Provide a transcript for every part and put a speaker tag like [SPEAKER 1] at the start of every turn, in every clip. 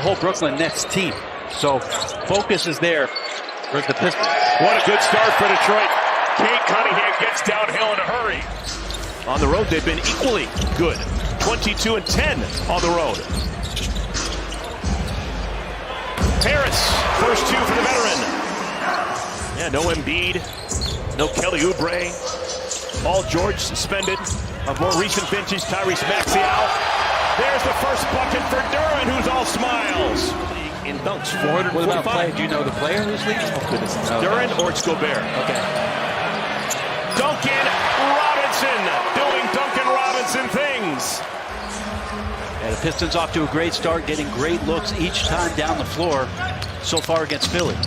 [SPEAKER 1] whole Brooklyn Nets team. So focus is there for the Pistons.
[SPEAKER 2] What a good start for Detroit. Kate Cunningham gets downhill in a hurry. On the road, they've been equally good. 22-10 on the road. Harris, first two for the veteran. Yeah, no Embiid, no Kelly Oubre. Paul George suspended. Of more recent vintage, Tyrese Maxey out. There's the first bucket for Duran, who's all smiles. In dunks, 445.
[SPEAKER 1] What about play? Do you know the player who's leading? Oh, goodness. No.
[SPEAKER 2] Duran or it's Gobert.
[SPEAKER 1] Okay.
[SPEAKER 2] Duncan Robinson doing Duncan Robinson things.
[SPEAKER 1] And the Pistons off to a great start, getting great looks each time down the floor so far against Philly.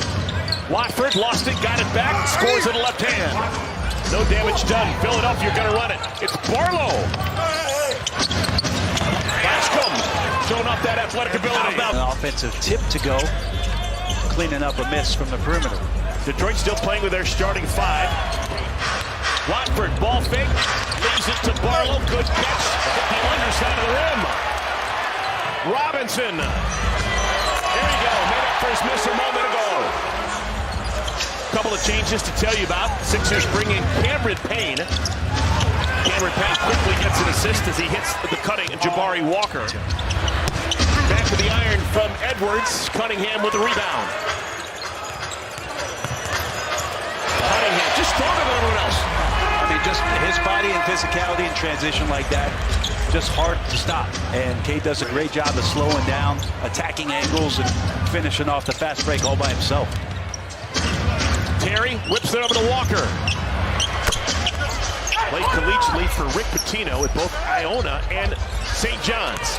[SPEAKER 2] Watford lost it, got it back, scores in the left hand. No damage done. Philadelphia going to run it. It's Barlow. Bascom showing off that athletic ability.
[SPEAKER 1] An offensive tip to go, cleaning up a miss from the perimeter.
[SPEAKER 2] Detroit still playing with their starting five. Watford, ball fake, leaves it to Barlow. Good catch. The underside of the rim. Robinson. There you go. Made up for his miss a moment ago. Couple of changes to tell you about. Sixers bring in Cameron Payne. Cameron Payne quickly gets an assist as he hits the cutting Jabari Walker. Back to the iron from Edwards. Cunningham with the rebound. Cunningham just stronger than everyone else.
[SPEAKER 1] I mean, just his body and physicality in transition like that, just hard to stop. And Cade does a great job of slowing down, attacking angles, and finishing off the fast break all by himself.
[SPEAKER 2] Terry whips it over to Walker. Played collegiately for Rick Pitino at both Iona and St. John's.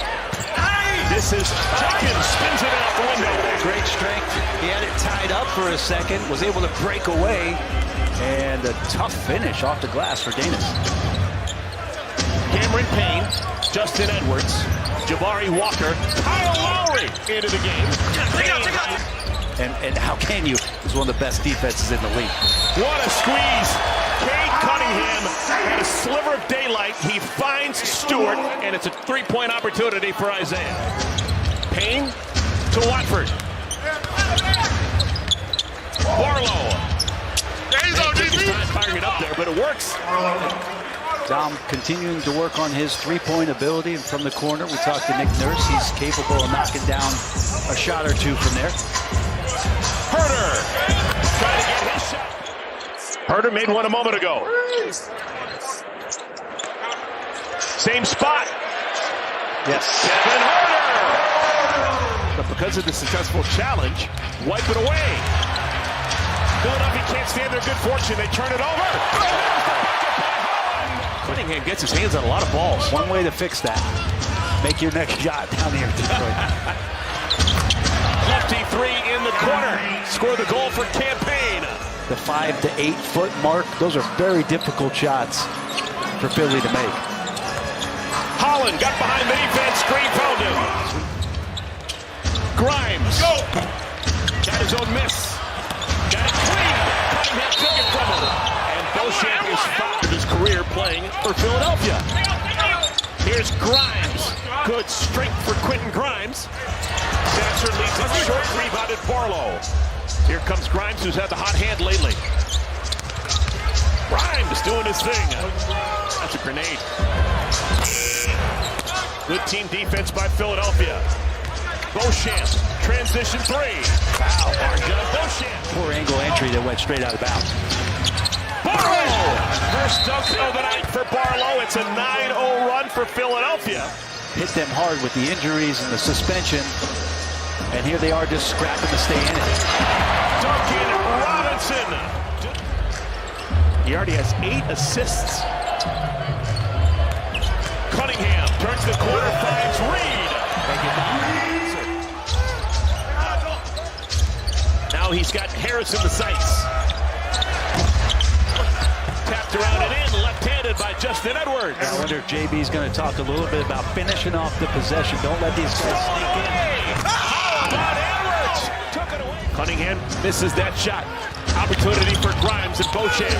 [SPEAKER 2] This is Jenkins, spins it out the window.
[SPEAKER 1] Great strength. He had it tied up for a second, was able to break away, and a tough finish off the glass for Danis.
[SPEAKER 2] Cameron Payne, Justin Edwards, Jabari Walker, Kyle Lowry into the game.
[SPEAKER 1] And how can you? He's one of the best defenses in the league.
[SPEAKER 2] What a squeeze. Cade Cunningham had a sliver of daylight. He finds Stewart, and it's a three-point opportunity for Isaiah. Payne to Watford. Barlow. He's not firing it up there, but it works.
[SPEAKER 1] Dom continuing to work on his three-point ability, and from the corner, we talked to Nick Nurse. He's capable of knocking down a shot or two from there.
[SPEAKER 2] Herter trying to get his shot. Herter made one a moment ago. Same spot.
[SPEAKER 1] Yes.
[SPEAKER 2] Kevin Herter. But because of the successful challenge, wipe it away. Philadelphia can't stand their good fortune. They turn it over. Cunningham gets his hands on a lot of balls.
[SPEAKER 1] One way to fix that. Make your next shot down here in Detroit.
[SPEAKER 2] Lefty three in the corner. Score the goal for Campaign.
[SPEAKER 1] The 5 to 8 foot mark, those are very difficult shots for Philly to make.
[SPEAKER 2] Holland got behind the defense. Screen found him. Grimes. Got his own miss. Got it clean. Cunningham took it from him. And Beauchamp is fouled in his career playing for Philadelphia. Here's Grimes. Good strength for Quentin Grimes. Sasser leads it short, rebounded Barlow. Here comes Grimes, who's had the hot hand lately. Grimes doing his thing. That's a grenade. Good team defense by Philadelphia. Beauchamp, transition three. Foul, Arjun Beauchamp.
[SPEAKER 1] Poor angle entry that went straight out of bounds.
[SPEAKER 2] Barlow! First dunk of the night for Barlow. It's a 9-0 run for Philadelphia.
[SPEAKER 1] Hit them hard with the injuries and the suspension. And here they are just scrapping to stay in it.
[SPEAKER 2] Duncan Robinson. He already has 8 assists. Cunningham turns the corner, finds Reed. Now he's got Harris in the sights. Tapped around and in, left-handed by Justin Edwards.
[SPEAKER 1] I wonder if JB's going to talk a little bit about finishing off the possession. Don't let these guys sneak in.
[SPEAKER 2] How about Edwards? Took it away. Cunningham misses that shot. Opportunity for Grimes and Beauchamp.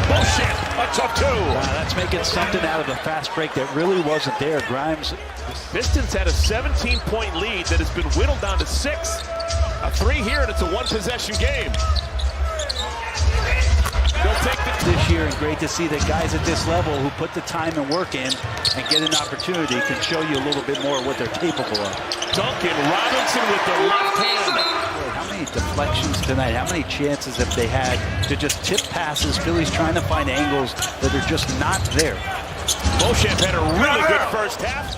[SPEAKER 2] Beauchamp, a tough two.
[SPEAKER 1] Wow, that's making something out of a fast break that really wasn't there. Grimes.
[SPEAKER 2] Pistons had a 17-point lead that has been whittled down to 6. A 3 here, and it's a one-possession game. They'll take
[SPEAKER 1] this year, and great to see that guys at this level who put the time and work in and get an opportunity can show you a little bit more of what they're capable of.
[SPEAKER 2] Duncan Robinson with the left hand.
[SPEAKER 1] How many deflections tonight? How many chances have they had to just tip passes? Philly's trying to find angles that are just not there.
[SPEAKER 2] Beauchamp had a really good first half.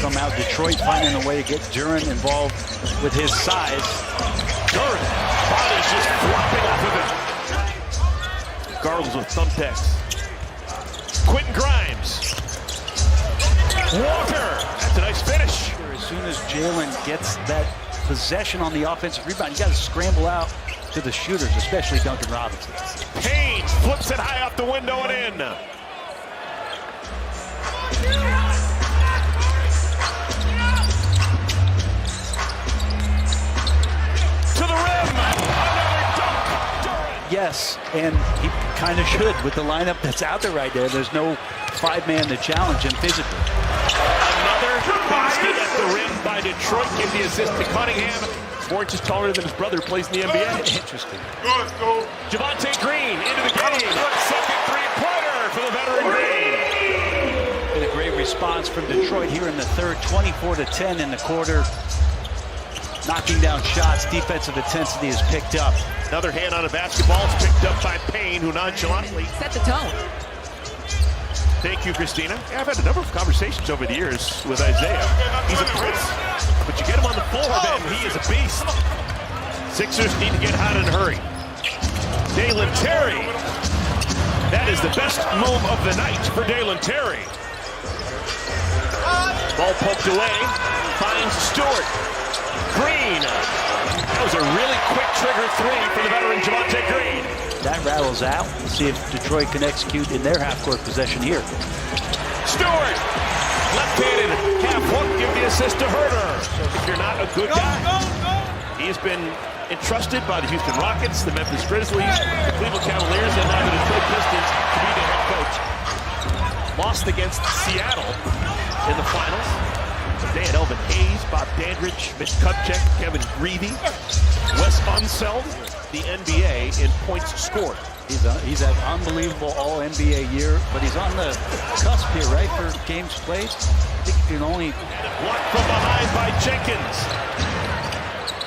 [SPEAKER 1] Somehow Detroit finding a way to get Duren involved with his size.
[SPEAKER 2] Duren, body's just flopping off of him. Gargles with thumbtacks. Quentin Grimes. Walker. That's a nice finish.
[SPEAKER 1] As soon as Jalen gets that possession on the offensive rebound, you got to scramble out to the shooters, especially Duncan Robinson.
[SPEAKER 2] Payne flips it high off the window and in. To the rim. Another dunk.
[SPEAKER 1] Yes, and he kind of should with the lineup that's out there right there. There's no 5-man to challenge him physically.
[SPEAKER 2] Another basket at the rim by Detroit. Give the assist to Cunningham. 4 inches taller than his brother who plays in the NBA.
[SPEAKER 1] Interesting.
[SPEAKER 2] Javonte Green into the game. Second three-pointer for the veteran Green.
[SPEAKER 1] And a great response from Detroit here in the third. 24-10 in the quarter. Knocking down shots. Defensive intensity is picked up.
[SPEAKER 2] Another hand on a basketball. It's picked up by Payne, who nonchalantly
[SPEAKER 3] set the tone.
[SPEAKER 2] Thank you, Christina. Yeah, I've had a number of conversations over the years with Isaiah. He's a prince, but you get him on the floor, then he is a beast. Sixers need to get hot in a hurry. Dalen Terry. That is the best move of the night for Dalen Terry. Ball poked away. Finds Stewart. Green. That was a really quick trigger 3 for the veteran Javonte Green.
[SPEAKER 1] That rattles out. We'll see if Detroit can execute in their half-court possession here.
[SPEAKER 2] Stewart, left-handed, half-hook, give the assist to Herter. If you're not a good guy, he has been entrusted by the Houston Rockets, the Memphis Grizzlies, the Cleveland Cavaliers, and now the Detroit Pistons to be the head coach. Lost against Seattle in the finals. They had Elvin Hayes, Bob Dandridge, Mitch Kupchak, Kevin Greavy, Wes Unseld, the NBA in points scored.
[SPEAKER 1] He's had unbelievable all-NBA year, but he's on the cusp here, right, for games played. I think you can only...
[SPEAKER 2] Blocked from behind by Jenkins.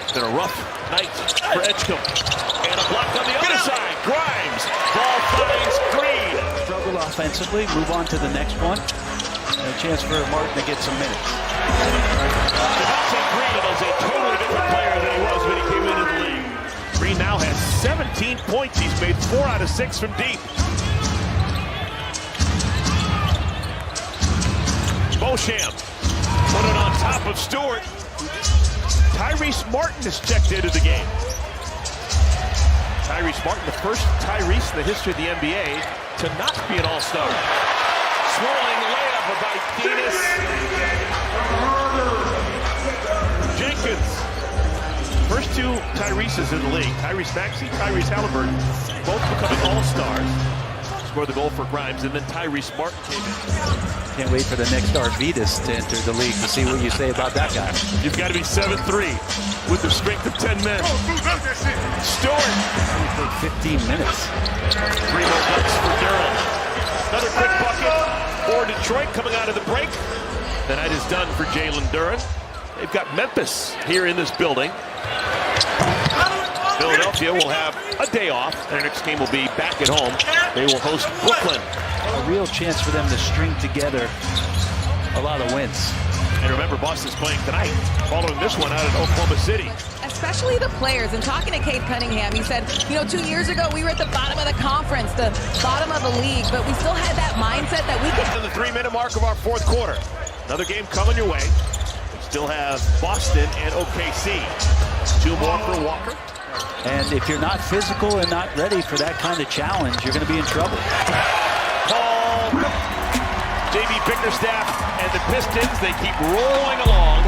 [SPEAKER 2] It's been a rough night for Edgecombe. And a block on the other side. Grimes. Ball finds Green.
[SPEAKER 1] Struggle offensively, move on to the next one. And a chance for Martin to get some minutes.
[SPEAKER 2] Javonte Green is a totally different player than he was when he came into the league. Green now has 17 points. He's made 4 out of 6 from deep. Beauchamp put it on top of Stewart. Tyrese Martin has checked into the game. Tyrese Martin, the first Tyrese in the history of the NBA to not be an all-star. Swirling layup by Dennis Jenkins. First 2 Tyreses in the league, Tyrese Maxey, Tyrese Halliburton, both becoming all-stars. Scored the goal for Grimes, and then Tyrese Martin came in.
[SPEAKER 1] Can't wait for the next Arvidas to enter the league to see what you say about that guy.
[SPEAKER 2] You've got to be 7'3" with the strength of 10 men. Stewart.
[SPEAKER 1] He played 15 minutes.
[SPEAKER 2] 3 more bucks for Durham. Another quick bucket for Detroit coming out of the break. The night is done for Jalen Duren. They've got Memphis here in this building. Philadelphia will have a day off. Their next game will be back at home. They will host Brooklyn.
[SPEAKER 1] A real chance for them to string together a lot of wins.
[SPEAKER 2] And remember, Boston's playing tonight, following this one out in Oklahoma City.
[SPEAKER 3] Especially the players. And talking to Cade Cunningham, he said, 2 years ago, we were at the bottom of the conference, the bottom of the league, but we still had that mindset that we could...
[SPEAKER 2] To the 3-minute mark of our 4th quarter. Another game coming your way. We still have Boston and OKC. 2 more for Walker.
[SPEAKER 1] And if you're not physical and not ready for that kind of challenge, you're going to be in trouble.
[SPEAKER 2] Paul, J.B. Bickerstaff and the Pistons, they keep rolling along.